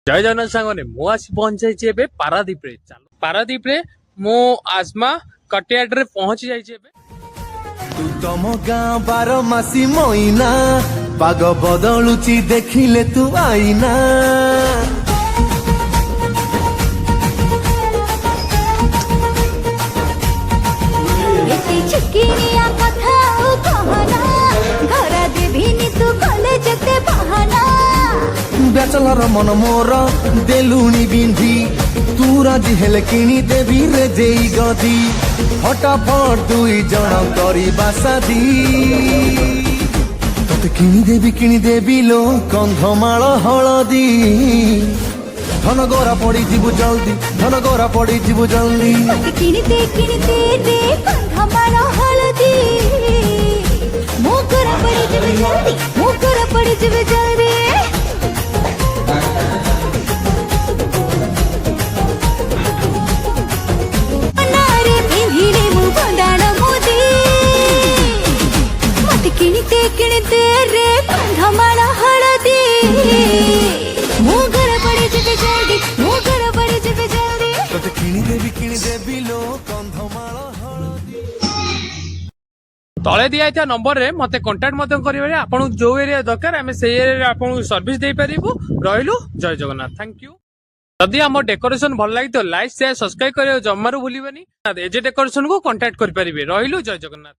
जय जगन्नाथ सांगने मु आसी पहुंची एबे पारादीप रे चलो पारादीप रे मो आसमा कटियाड रे पहुंची जाई एबे तू तम गाँ 12 मासी मईना पाग बदलुची देखिले तू आईना एते छुकिनिया कथा कहना घरा देभिनी तू कॉलेज ते बहाना बैचलर मन मोर देलुणी बिंधी तू राजी हेले किणी देवी रे जेई गदी फटाफट दुई जण करिबा शादी तोते किणी देवी लो कंधमाल हलदी धन गोरा पड़ी जीवु जल्दी किनिते रे कंधमाल हलदी मोगरा पड़ी जिवे जल्दी नारे पिंधिले मु बंदाण मोदी मत किनिते रे कंधमाल हलदी मोगरा पड़ी जिवे जल्दी तोते किणी देवी लो कंधमाल हलदी तले दिया था नंबर रे मते कांटेक्ट मते करिवे आपन जो एरिया दरकार आमे से एरिया रे आपन सर्विस दे परिबो रहिलु जय जगन्नाथ थैंक यू जदि हम डेकोरेशन भल लगी तो लाइक शेयर सब्सक्राइब करियो जम्मारू भूलिबनी एजे डेकोरेशन को कांटेक्ट करि परिबे रहिलु जय जगन्नाथ।